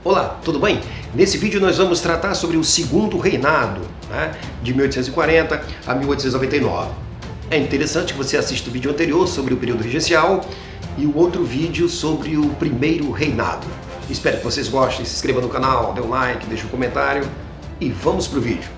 Olá, tudo bem? Nesse vídeo nós vamos tratar sobre o segundo reinado, de 1840 a 1899. É interessante que você assista o vídeo anterior sobre o período regencial e o outro vídeo sobre o primeiro reinado. Espero que vocês gostem, se inscreva no canal, dê um like, deixe um comentário e vamos para o vídeo.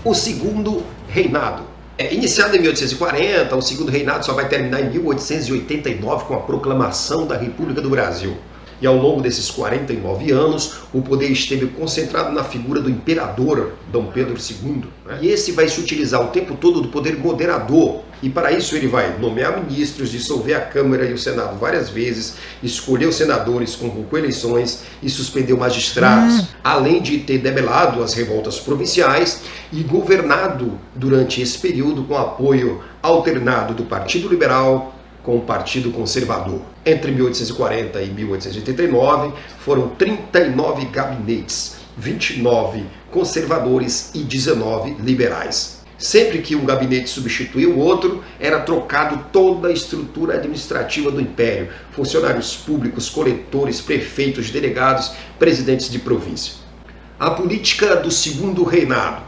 O segundo reinado. Iniciado em 1840, o segundo reinado só vai terminar em 1889 com a proclamação da República do Brasil. E ao longo desses 49 anos, o poder esteve concentrado na figura do imperador Dom Pedro II. E esse vai se utilizar o tempo todo do poder moderador. E para isso ele vai nomear ministros, dissolver a Câmara e o Senado várias vezes, escolher os senadores, convocou eleições e suspendeu magistrados. Além de ter debelado as revoltas provinciais e governado durante esse período com apoio alternado do Partido Liberal com o Partido Conservador. Entre 1840 e 1889 foram 39 gabinetes, 29 conservadores e 19 liberais. Sempre que um gabinete substituía o outro, era trocado toda a estrutura administrativa do Império, funcionários públicos, coletores, prefeitos, delegados, presidentes de província. A política do segundo reinado.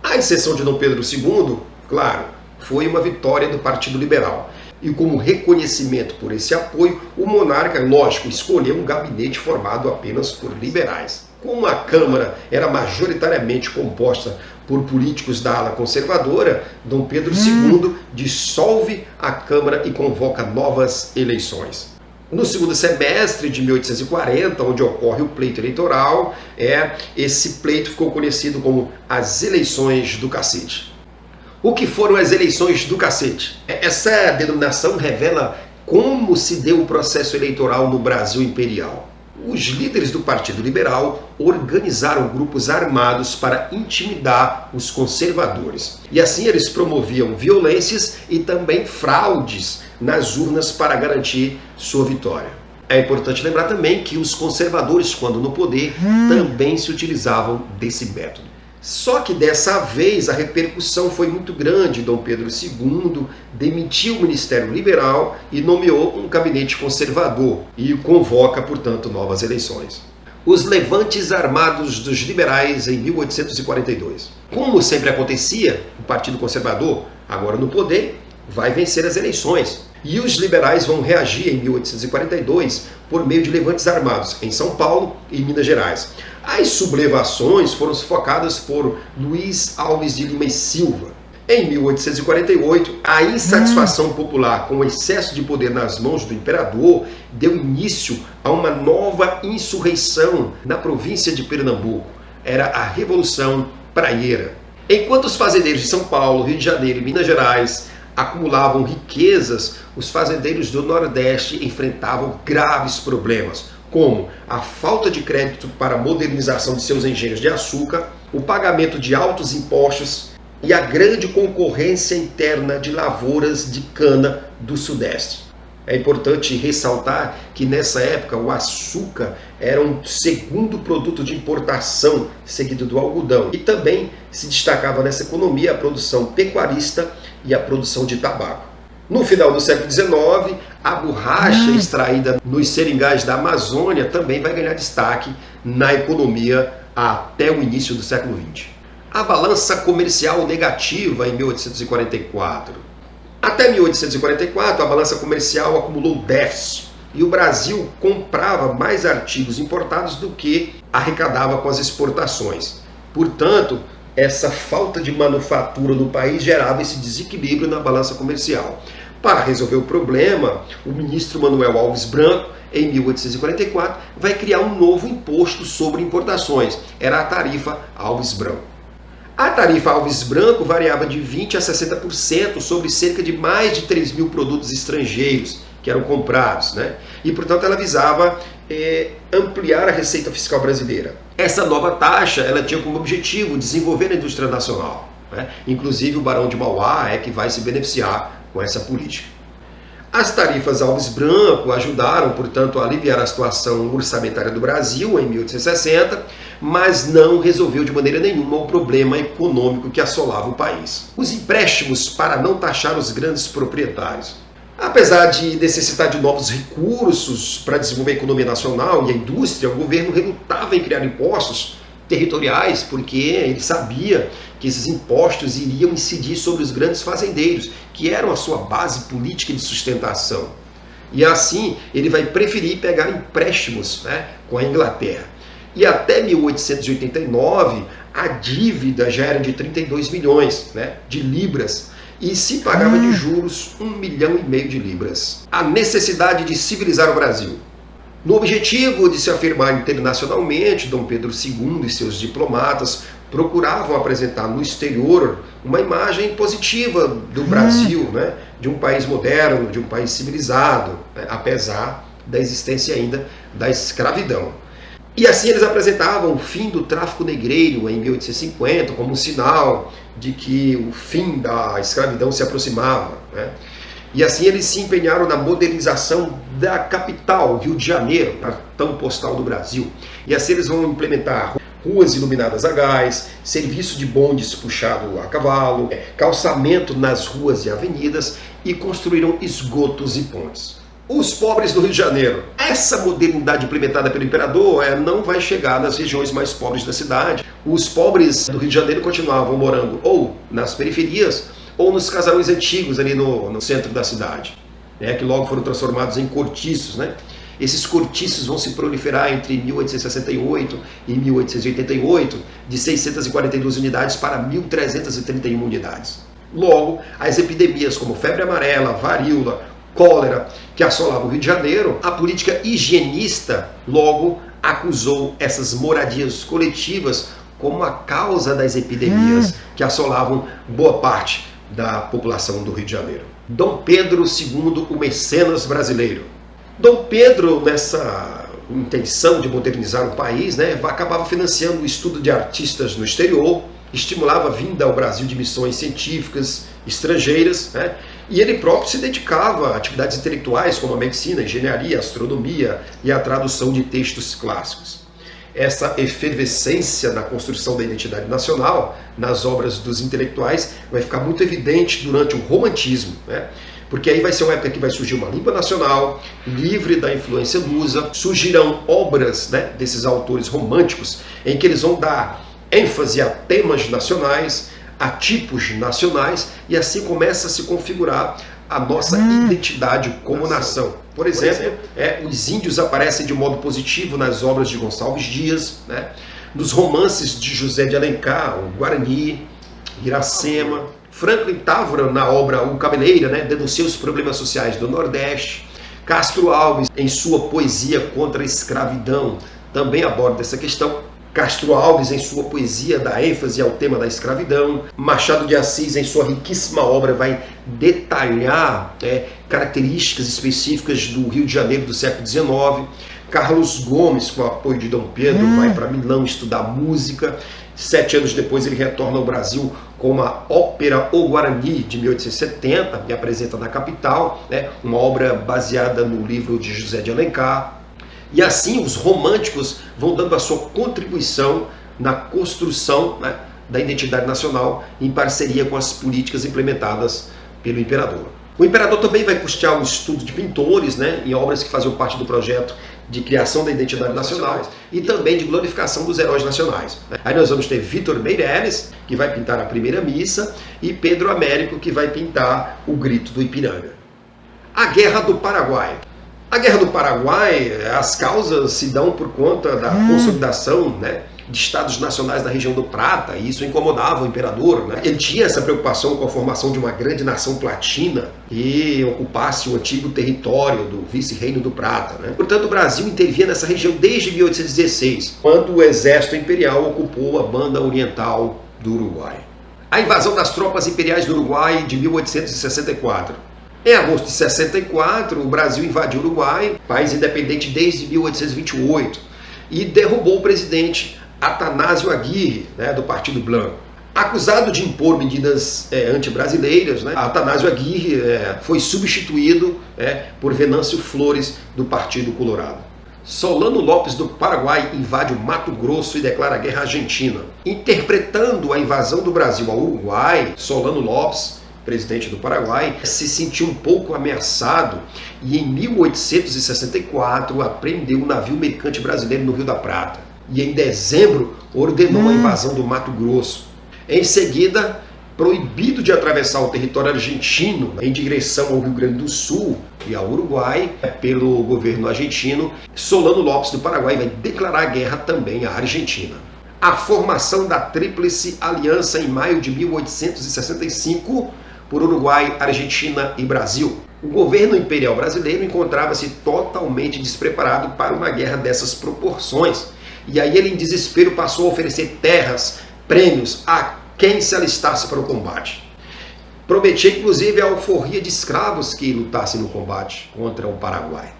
A exceção de Dom Pedro II, claro, foi uma vitória do Partido Liberal. E como reconhecimento por esse apoio, o monarca, lógico, escolheu um gabinete formado apenas por liberais. Como a Câmara era majoritariamente composta por políticos da ala conservadora, Dom Pedro II dissolve a Câmara e convoca novas eleições. No segundo semestre de 1840, onde ocorre o pleito eleitoral, esse pleito ficou conhecido como as eleições do cacete. O que foram as eleições do cacete? Essa denominação revela como se deu o processo eleitoral no Brasil imperial. Os líderes do Partido Liberal organizaram grupos armados para intimidar os conservadores. E assim eles promoviam violências e também fraudes nas urnas para garantir sua vitória. É importante lembrar também que os conservadores, quando no poder, também se utilizavam desse método. Só que dessa vez a repercussão foi muito grande. Dom Pedro II demitiu o Ministério Liberal e nomeou um gabinete conservador e convoca, portanto, novas eleições. Os levantes armados dos liberais em 1842. Como sempre acontecia, o Partido Conservador, agora no poder, vai vencer as eleições. E os liberais vão reagir em 1842 por meio de levantes armados em São Paulo e Minas Gerais. As sublevações foram sufocadas por Luiz Alves de Lima e Silva. Em 1848, a insatisfação popular com o excesso de poder nas mãos do imperador deu início a uma nova insurreição na província de Pernambuco. Era a Revolução Praieira. Enquanto os fazendeiros de São Paulo, Rio de Janeiro e Minas Gerais acumulavam riquezas, os fazendeiros do Nordeste enfrentavam graves problemas, como a falta de crédito para a modernização de seus engenhos de açúcar, o pagamento de altos impostos e a grande concorrência interna de lavouras de cana do Sudeste. É importante ressaltar que nessa época o açúcar era um segundo produto de importação, seguido do algodão. E também se destacava nessa economia a produção pecuarista e a produção de tabaco. No final do século XIX, a borracha extraída nos seringais da Amazônia também vai ganhar destaque na economia até o início do século XX. A balança comercial negativa em 1844. Até 1844, a balança comercial acumulou déficit e o Brasil comprava mais artigos importados do que arrecadava com as exportações. Portanto, essa falta de manufatura no país gerava esse desequilíbrio na balança comercial. Para resolver o problema, o ministro Manuel Alves Branco, em 1844, vai criar um novo imposto sobre importações. Era a tarifa Alves Branco. A tarifa Alves Branco variava de 20% a 60% sobre cerca de mais de 3 mil produtos estrangeiros que eram comprados, E, portanto, ela visava ampliar a receita fiscal brasileira. Essa nova taxa ela tinha como objetivo desenvolver a indústria nacional. Inclusive, o Barão de Mauá é que vai se beneficiar com essa política. As tarifas Alves Branco ajudaram, portanto, a aliviar a situação orçamentária do Brasil em 1860, mas não resolveu de maneira nenhuma o problema econômico que assolava o país. Os empréstimos para não taxar os grandes proprietários. Apesar de necessitar de novos recursos para desenvolver a economia nacional e a indústria, o governo relutava em criar impostos territoriais, porque ele sabia que esses impostos iriam incidir sobre os grandes fazendeiros, que eram a sua base política de sustentação. E assim, ele vai preferir pegar empréstimos, né, com a Inglaterra. E até 1889, a dívida já era de 32 milhões, né, de libras, e se pagava de juros 1,5 milhão de libras. A necessidade de civilizar o Brasil. No objetivo de se afirmar internacionalmente, Dom Pedro II e seus diplomatas procuravam apresentar no exterior uma imagem positiva do Brasil, né? De um país moderno, de um país civilizado, né? Apesar da existência ainda da escravidão. E assim eles apresentavam o fim do tráfico negreiro em 1850 como um sinal de que o fim da escravidão se aproximava, né? E assim eles se empenharam na modernização da capital, Rio de Janeiro, cartão postal do Brasil. E assim eles vão implementar ruas iluminadas a gás, serviço de bondes puxado a cavalo, calçamento nas ruas e avenidas e construíram esgotos e pontes. Os pobres do Rio de Janeiro. Essa modernidade implementada pelo imperador não vai chegar nas regiões mais pobres da cidade. Os pobres do Rio de Janeiro continuavam morando ou nas periferias ou nos casarões antigos ali no centro da cidade, né, que logo foram transformados em cortiços, né? Esses cortiços vão se proliferar entre 1868 e 1888, de 642 unidades para 1.331 unidades. Logo, as epidemias como febre amarela, varíola, cólera, que assolavam o Rio de Janeiro, a política higienista logo acusou essas moradias coletivas como a causa das epidemias que assolavam boa parte da população do Rio de Janeiro. Dom Pedro II, o mecenas brasileiro. Dom Pedro, nessa intenção de modernizar o país, né, acabava financiando o estudo de artistas no exterior, estimulava a vinda ao Brasil de missões científicas estrangeiras, né, e ele próprio se dedicava a atividades intelectuais como a medicina, a engenharia, a astronomia e a tradução de textos clássicos. Essa efervescência na construção da identidade nacional, nas obras dos intelectuais, vai ficar muito evidente durante o romantismo, né? Porque aí vai ser uma época que vai surgir uma língua nacional, livre da influência lusa, surgirão obras, né, desses autores românticos, em que eles vão dar ênfase a temas nacionais, a tipos nacionais, e assim começa a se configurar a nossa identidade como nação. Por exemplo, os índios aparecem de modo positivo nas obras de Gonçalves Dias, né? Nos romances de José de Alencar, o Guarani, Iracema. Franklin Távora, na obra O Cabeleira, né, denuncia os problemas sociais do Nordeste. Castro Alves, em sua poesia contra a escravidão, também aborda essa questão. Castro Alves, em sua poesia, dá ênfase ao tema da escravidão. Machado de Assis, em sua riquíssima obra, vai detalhar características específicas do Rio de Janeiro do século XIX. Carlos Gomes, com o apoio de Dom Pedro, vai para Milão estudar música. 7 anos depois ele retorna ao Brasil com a ópera O Guarani, de 1870, e apresenta na capital, né, uma obra baseada no livro de José de Alencar. E assim os românticos vão dando a sua contribuição na construção, né, da identidade nacional em parceria com as políticas implementadas pelo imperador. O imperador também vai custear o estudo de pintores, né, em obras que faziam parte do projeto de criação da identidade nacional e também de glorificação dos heróis nacionais. Aí nós vamos ter Vitor Meireles, que vai pintar a primeira missa, e Pedro Américo, que vai pintar o Grito do Ipiranga. A Guerra do Paraguai. A Guerra do Paraguai, as causas se dão por conta da consolidação, né, de estados nacionais na região do Prata, e isso incomodava o imperador, né? Ele tinha essa preocupação com a formação de uma grande nação platina e ocupasse o antigo território do vice-reino do Prata, né? Portanto, o Brasil intervia nessa região desde 1816, quando o exército imperial ocupou a banda oriental do Uruguai. A invasão das tropas imperiais do Uruguai de 1864. Em agosto de 64, o Brasil invadiu o Uruguai, país independente desde 1828, e derrubou o presidente Atanásio Aguirre, né, do Partido Blanco. Acusado de impor medidas anti-brasileiras, né, Atanásio Aguirre foi substituído por Venâncio Flores, do Partido Colorado. Solano Lopes, do Paraguai, invade o Mato Grosso e declara guerra à Argentina. Interpretando a invasão do Brasil ao Uruguai, Solano Lopes presidente do Paraguai, se sentiu um pouco ameaçado e em 1864 apreendeu um navio mercante brasileiro no Rio da Prata. E em dezembro ordenou a invasão do Mato Grosso. Em seguida, proibido de atravessar o território argentino em direção ao Rio Grande do Sul e ao Uruguai pelo governo argentino, Solano Lopes do Paraguai vai declarar guerra também à Argentina. A formação da Tríplice Aliança em maio de 1865 por Uruguai, Argentina e Brasil. O governo imperial brasileiro encontrava-se totalmente despreparado para uma guerra dessas proporções. E aí ele, em desespero, passou a oferecer terras, prêmios a quem se alistasse para o combate. Prometia inclusive a alforria de escravos que lutassem no combate contra o Paraguai.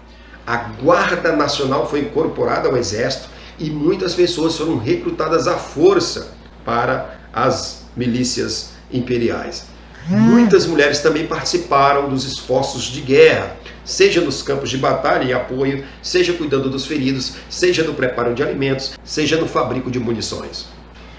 A Guarda Nacional foi incorporada ao exército e muitas pessoas foram recrutadas à força para as milícias imperiais. Muitas mulheres também participaram dos esforços de guerra, seja nos campos de batalha e apoio, seja cuidando dos feridos, seja no preparo de alimentos, seja no fabrico de munições.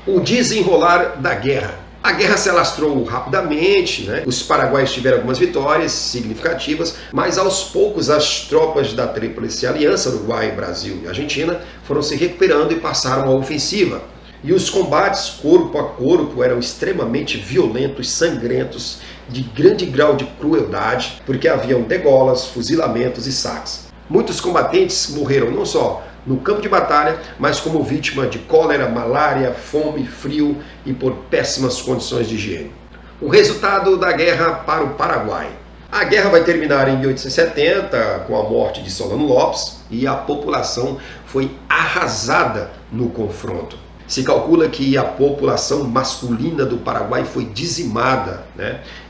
O desenrolar da guerra. A guerra se alastrou rapidamente, Os paraguaios tiveram algumas vitórias significativas, mas aos poucos as tropas da Tríplice Aliança, Uruguai, Brasil e Argentina, foram se recuperando e passaram à ofensiva. E os combates corpo a corpo eram extremamente violentos, sangrentos, de grande grau de crueldade, porque haviam degolas, fuzilamentos e saques. Muitos combatentes morreram não só no campo de batalha, mas como vítima de cólera, malária, fome, frio e por péssimas condições de higiene. O resultado da guerra para o Paraguai. A guerra vai terminar em 1870 com a morte de Solano Lopes e a população foi arrasada no confronto. Se calcula que a população masculina do Paraguai foi dizimada,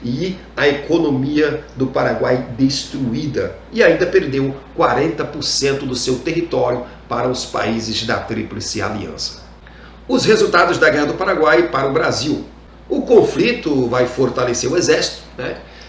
E a economia do Paraguai destruída. E ainda perdeu 40% do seu território para os países da Tríplice Aliança. Os resultados da Guerra do Paraguai para o Brasil. O conflito vai fortalecer o exército,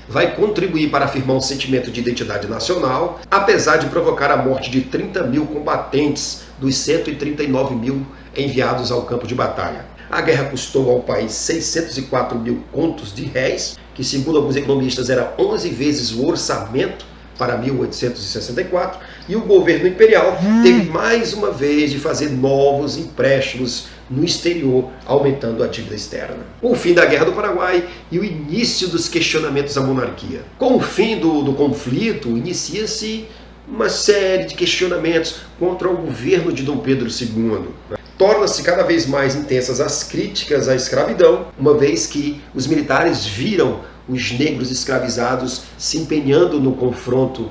Vai contribuir para afirmar um sentimento de identidade nacional, apesar de provocar a morte de 30 mil combatentes dos 139 mil enviados ao campo de batalha. A guerra custou ao país 604 mil contos de réis, que segundo alguns economistas era 11 vezes o orçamento para 1864, e o governo imperial teve mais uma vez de fazer novos empréstimos no exterior, aumentando a dívida externa. O fim da Guerra do Paraguai e o início dos questionamentos à monarquia. Com o fim do conflito, inicia-se uma série de questionamentos contra o governo de Dom Pedro II. Torna-se cada vez mais intensas as críticas à escravidão, uma vez que os militares viram os negros escravizados se empenhando no confronto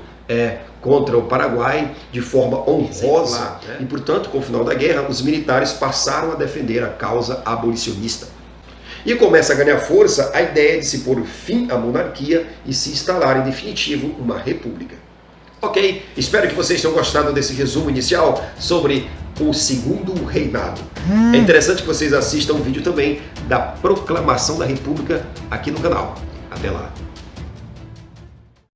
contra o Paraguai de forma honrosa, e portanto, com o final da guerra, os militares passaram a defender a causa abolicionista. E começa a ganhar força a ideia de se pôr fim à monarquia e se instalar em definitivo uma república. Ok, espero que vocês tenham gostado desse resumo inicial sobre o Segundo Reinado. É interessante que vocês assistam o vídeo também da Proclamação da República aqui no canal. Até lá!